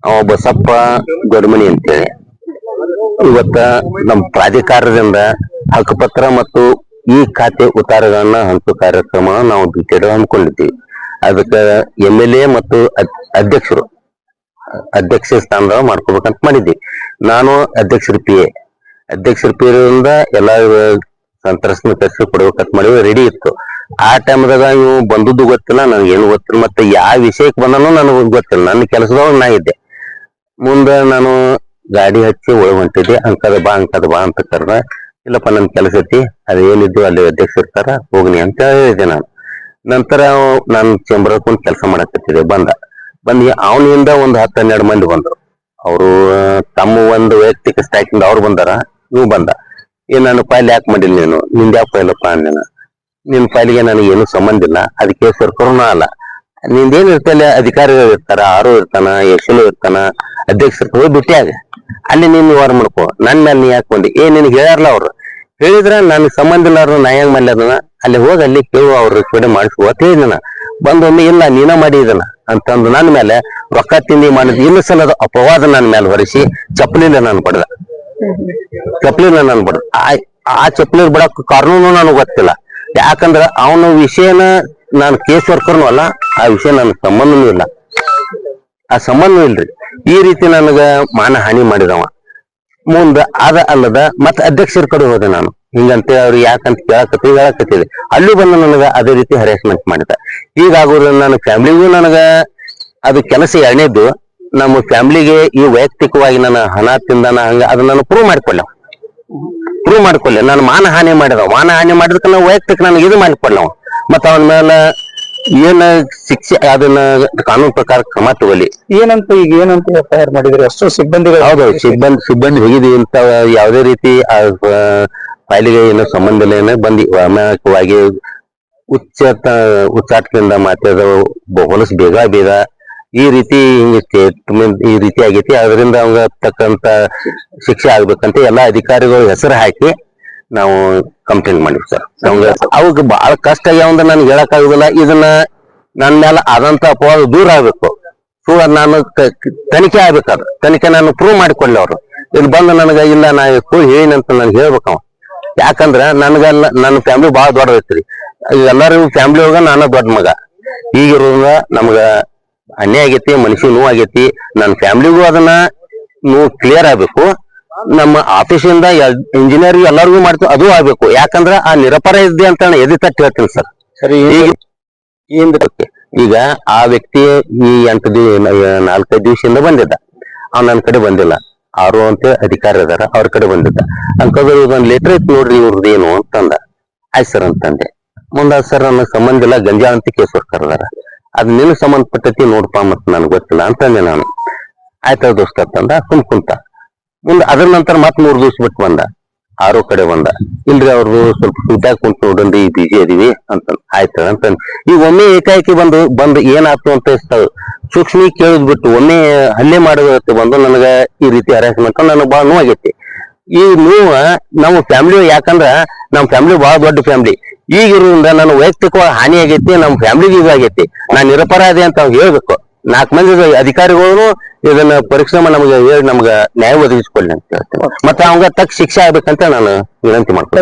ಅವ ಬಸಪ್ಪ ದೊಡ್ಡಮನಿ ಅಂತೇಳಿ. ಇವತ್ತ ನಮ್ಮ ಪ್ರಾಧಿಕಾರದಿಂದ ಹಕ್ಕುಪತ್ರ ಮತ್ತು ಈ ಖಾತೆ ಉತ್ತಾರಗಳನ್ನ ಹಂಚು ಕಾರ್ಯಕ್ರಮ ನಾವು ಬಿಟ್ಟಿರೋ ಹಮ್ಮಿಕೊಂಡಿದ್ದೀವಿ. ಅದಕ್ಕೆ MLA ಮತ್ತು ಅಧ್ಯಕ್ಷ ಸ್ಥಾನದಾಗ ಮಾಡ್ಕೋಬೇಕಂತ ಮಾಡಿದ್ವಿ. ನಾನು ಅಧ್ಯಕ್ಷರ PA ಇರೋದ್ರಿಂದ ಎಲ್ಲ ಸಂತ್ರಸ್ತನ ಕರ್ಸಿ ಕೊಡ್ಬೇಕಂತ ಮಾಡಿವಿ, ರೆಡಿ ಇತ್ತು. ಆ ಟೈಮ್ದಾಗ ಇವು ಬಂದದ್ದು ಗೊತ್ತಿಲ್ಲ, ನನಗೇನು ಗೊತ್ತಿಲ್ಲ, ಮತ್ತೆ ಯಾವ ವಿಷಯಕ್ಕೆ ಬಂದನೋ ನನಗೆ ಗೊತ್ತಿಲ್ಲ. ನನ್ನ ಕೆಲಸದೊಳಗೆ ನಾ ಇದ್ದೆ. ಮುಂದೆ ನಾನು ಗಾಡಿ ಹಚ್ಚಿ ಒಳಗೆ ಹೊಂಟಿದ್ದೆ. ಅಂಕದ ಬಾ ಅಂತ ಕರ್ದ. ಇಲ್ಲಪ್ಪ ನನ್ ಕೆಲಸ ಐತಿ, ಅದೇನಿದ್ದು ಅಲ್ಲಿ ಅಧ್ಯಕ್ಷ ಇರ್ತಾರ, ಹೋಗ್ನಿ ಅಂತ ಹೇಳಿದೆ ನಾನು. ನಂತರ ನಾನು ಚೇಂಬರ್ ಹಾಕೊಂಡು ಕೆಲಸ ಮಾಡಕತ್ತಿದ್ದೆ. ಬಂದ ಅವನಿಂದ ಒಂದು 10-12 ಮಂದಿ ಬಂದ್ರು. ಅವರು ತಮ್ಮ ಒಂದು ವೈಯಕ್ತಿಕ ಸ್ಟ್ರೈಕಿಂದ ಅವ್ರು ಬಂದಾರ, ನೀವು ಬಂದ. ನಾನು ಫೈಲ್ ಯಾಕೆ ಮಾಡಿಲ್ಲ, ನಿಂದ ಯಾವ ಫೈಲಪ್ಪ ಅಂದೇನ. ನಿನ್ ಫೈಲ್ಗೆ ನನಗೆ ಏನು ಸಂಬಂಧ ಇಲ್ಲ, ಅದಕ್ಕೆ ಸರ್ಕಾರನ ಅಲ್ಲ, ನಿಂದೇನ್ ಇರ್ತಲ್ಲ, ಅಧಿಕಾರಿಗಳು ಇರ್ತಾರ, ಆರು ಇರ್ತಾನ, SLO ಇರ್ತಾನ, ಅಧ್ಯಕ್ಷರು ಹೋಗಿ ಬಿಟ್ಟಿಯಾಗ ಅಲ್ಲಿ ನೀನ್ ವ್ಯವಹಾರ ಮಾಡ್ಕೋ. ನನ್ ಮೇಲೆ ನೀ ಯಾಕೆ ಬಂದಿ? ನಿನ್ಗೆ ಹೇಳ್ಯಾರಲ್ಲ ಅವ್ರು, ಹೇಳಿದ್ರ ನನ್ಗೆ ಸಂಬಂಧ ಇಲ್ಲ, ಅವ್ರು ನಾ ಹೆಂಗ್ ಮಾಡ್ಲಿ ಅದನ್ನ, ಅಲ್ಲಿ ಹೋಗಿ ಅಲ್ಲಿ ಕೇಳು, ಅವ್ರ ಕಡೆ ಮಾಡಿಸುವ ಅಂತ ಹೇಳಿದನ. ಬಂದೊಮ್ಮೆ ಇಲ್ಲ ನೀನ ಮಾಡಿ ಇದನ್ನ ಅಂತಂದು ನನ್ನ ಮೇಲೆ ರೊಕ್ಕ ತಿಂಡಿ ಮಾಡಿದ್ ಇಲ್ಲ ಸಲದ ಅಪವಾದ ನನ್ನ ಮೇಲೆ ಹೊರಿಸಿ ಚಪ್ಪಲಿಲ್ಲ ನಾನು ಬಡ್ದ. ಆ ಚಪ್ಪಲಿ ಬಿಡಕ್ ಕಾರಣನು ನನಗೆ ಗೊತ್ತಿಲ್ಲ. ಯಾಕಂದ್ರ ಅವನ ವಿಷಯನ ನಾನು ಕೇಸ್ ವರ್ಕರ್ನು ಅಲ್ಲ, ಆ ವಿಷಯ ನನ್ ಸಂಬಂಧನೂ ಇಲ್ಲ, ಆ ಸಂಬಂಧ ಇಲ್ರಿ. ಈ ರೀತಿ ನನಗ ಮಾನ ಹಾನಿ ಮಾಡಿದವ. ಮುಂದ ಅದ ಅಲ್ಲದ ಮತ್ತೆ ಅಧ್ಯಕ್ಷರ ಕಡೆ ಹೋದೆ ನಾನು. ಹಿಂಗಂತೆ ಅವ್ರು ಯಾಕಂತ ಹೇಳಕತ್ತಿದೆ. ಅಲ್ಲೂ ಬಂದು ನನಗ ಅದೇ ರೀತಿ ಹರಾಸ್ಮೆಂಟ್ ಮಾಡಿದ. ಹೀಗಾಗೋದ್ರಿಂದ ನನ್ನ ಫ್ಯಾಮಿಲಿಗೂ ನನಗ ಅದು ಕೆಲಸ ಎರಡನೇದ್ದು. ನಮ್ಮ ಫ್ಯಾಮಿಲಿಗೆ ಈ ವೈಯಕ್ತಿಕವಾಗಿ ನನ್ನ ಹಣ ತಿಂದಾನ ಹಂಗ ಅದನ್ನ ನಾನು ಪ್ರೂವ್ ಮಾಡ್ಕೊಳ್ಳೆ. ನಾನು ಮಾನ ಹಾನಿ ಮಾಡಿದಕ್ಕೆ ನಾವು ವೈಯಕ್ತಿಕ ನನಗೆ ಇದು ಮಾಡಿಕೊಡ್ಲವ. ಮತ್ತ ಅವನ ಮೇಲೆ ಏನ ಶಿಕ್ಷೆ ಅದನ್ನ ಕಾನೂನು ಪ್ರಕಾರ ಕ್ರಮ ತಗೊಳ್ಳಿ. ಏನಂತ FIR ಮಾಡಿದ್ರಿ? ಅಷ್ಟು ಸಿಬ್ಬಂದಿಗಳು? ಹೌದು, ಸಿಬ್ಬಂದಿ ಹೋಗಿದ್ವಿ ಅಂತ ಯಾವುದೇ ರೀತಿ ಫೈಲಿಗೆ ಏನೋ ಸಂಬಂಧ ಇಲ್ಲ. ಬಂದು ಅಮಾಯಕವಾಗಿ ಉಚ್ಚಾಟದಿಂದ ಮಾತಾಡ ಹೊಲಸು ಬೇಗ ಈ ರೀತಿ ಸ್ಟೇಟ್ಮೆಂಟ್ ಈ ರೀತಿ ಆಗೈತಿ. ಅದರಿಂದ ಅವಂಗ ತಕ್ಕಂತ ಶಿಕ್ಷೆ ಆಗ್ಬೇಕಂತ ಎಲ್ಲಾ ಅಧಿಕಾರಿಗಳು ಹೆಸರು ಹಾಕಿ ನಾವು ಕಂಪ್ಲೇಂಟ್ ಮಾಡಿವಿ ಸರ್. ಅವಾಗ ಬಹಳ ಕಷ್ಟ ಆಗ್ಯಾವಂದ ನನ್ಗೆ ಹೇಳಕ್ ಆಗುದಿಲ್ಲ. ಇದನ್ನ ನನ್ನ ಮೇಲೆ ಆದಂತ ಅಪವಾದ ದೂರ ಆಗ್ಬೇಕು. ನಾನು ತನಿಖೆ ಆಗ್ಬೇಕಾದ ತನಿಖೆ ನಾನು ಪ್ರೂವ್ ಮಾಡಿಕೊಳ್ಳಿ. ಅವ್ರು ಇಲ್ಲಿ ಬಂದು ನನಗ ಇಲ್ಲ ನಾ ಹೇಳಿನಂತ ನನ್ಗೆ ಹೇಳ್ಬೇಕವ. ಯಾಕಂದ್ರ ನನ್ಗೆಲ್ಲ ನನ್ನ ಫ್ಯಾಮಿಲಿ ಬಹಳ ದೊಡ್ಡದೈತ್ರಿ. ಎಲ್ಲರೂ ಫ್ಯಾಮಿಲಿ ಒಳಗ ನಾನು ದೊಡ್ಡ ಮಗ. ಈಗಿರೋದ್ರಿಂದ ನಮ್ಗ ಅನ್ಯಾಯ ಆಗೈತಿ, ಮನುಷ್ಯ ನೋವು ಆಗೈತಿ. ನನ್ನ ಫ್ಯಾಮಿಲಿಗೂ ಅದನ್ನ ನೋವು ಕ್ಲಿಯರ್ ಆಗ್ಬೇಕು. ನಮ್ಮ ಆಫೀಸಿಂದ ಇಂಜಿನಿಯರ್ ಎಲ್ಲರಿಗೂ ಮಾಡ್ತೀವಿ, ಅದು ಆಗ್ಬೇಕು. ಯಾಕಂದ್ರ ಆ ನಿರಪರ ಇದ್ದೆ ಅಂತ ಎದಿ ತಟ್ಟು ಹೇಳ್ತೀನಿ ಸರ್. ಸರಿ, ಈಗ ಆ ವ್ಯಕ್ತಿ ಈ 4-5 ದಿವಸದಿಂದ ಬಂದಿದ್ದ. ಅವ್ನು ನನ್ನ ಕಡೆ ಬಂದಿಲ್ಲ. ಅವರು ಅಂತ ಅಧಿಕಾರಿ ಅದಾರ, ಅವ್ರ ಕಡೆ ಬಂದಿದ್ದ. ಅಂಕಲ್ ಒಂದು ಲೆಟರ್ ಐತಿ ನೋಡ್ರಿ ಇವ್ರದ್ದು ಏನು ಅಂತಂದ. ಆಯ್ತು ಸರ್ ಅಂತಂದೆ. ಮುಂದೆ ಸರ್ ನನ್ನ ಸಂಬಂಧ ಇಲ್ಲ, ಗಂಜಾ ಅಂತ ಕೇಸ್ ವರ್ಕರ್ ಅದಾರ, ಅದ್ ನಿನ್ ಸಂಬಂಧಪಟ್ಟತಿ ನೋಡ್ಪಾ ಮತ್ ನನ್ಗೆ ಗೊತ್ತಿಲ್ಲ ಅಂತಂದೆ ನಾನು. ಆಯ್ತ ದೋಸ್ತ ಅಂತಂದ. ಕುಂತ ಮುಂದೆ ಅದ್ರ ನಂತರ ಮತ್ 3 ದಿವಸ ಬಿಟ್ಟು ಬಂದ. ಆರೋ ಕಡೆ ಬಂದ. ಇಲ್ರಿ ಅವ್ರದ್ದು ಸ್ವಲ್ಪ ಸೂಟ್ಯಾಗ ಕುಂತ ನೋಡ್ರಿ, ಬಿಜಿ ಅದೀವಿ ಅಂತ. ಆಯ್ತ ಅಂತಂದ್. ಈಗ ಒಮ್ಮೆ ಏಕಾಏಕಿ ಬಂದು ಏನಾಯ್ತು ಅಂತ ಸೂಕ್ಷ್ಮ ಕೇಳಿದ್ ಬಿಟ್ಟು ಒಮ್ಮೆ ಹಲ್ಲೆ ಮಾಡೋದಕ್ಕೆ ಬಂದು ನನಗ ಈ ರೀತಿ ಹರಾಸ್ಮೆಂಟ್ ನನಗೆ ಬಹಳ ನೋವಾಗೈತಿ. ಈ ನೋವ ನಮ್ಮ ಫ್ಯಾಮಿಲಿ, ಯಾಕಂದ್ರ ನಮ್ಮ ಫ್ಯಾಮಿಲಿ ಬಹಳ ದೊಡ್ಡ ಫ್ಯಾಮಿಲಿ. ಈಗಿರೋದ್ರಿಂದ ನನ್ನ ವೈಯಕ್ತಿಕವಾಗಿ ಹಾನಿ ಆಗೈತಿ, ನಮ್ಮ ಫ್ಯಾಮಿಲಿಗೆ ಇದಾಗೈತಿ. ನಾನು ನಿರಪರಾಧಿ ಅಂತ ಅವ್ರು ಹೇಳ್ಬೇಕು. 4 ಮಂದಿ ಅಧಿಕಾರಿಗಳು ಇದನ್ನ ಪರಿಶ್ರಮ ನಮ್ಗೆ ಹೇಳಿ ನಮ್ಗ ನ್ಯಾಯ ಒದಗಿಸ್ಕೊಳ್ಳಿ ಅಂತ ಹೇಳ್ತೇನೆ. ಮತ್ತೆ ಅವಂಗ ತಕ್ಕ ಶಿಕ್ಷೆ ಆಗ್ಬೇಕಂತ ನಾನು ವಿನಂತಿ ಮಾಡ್ತೀನಿ.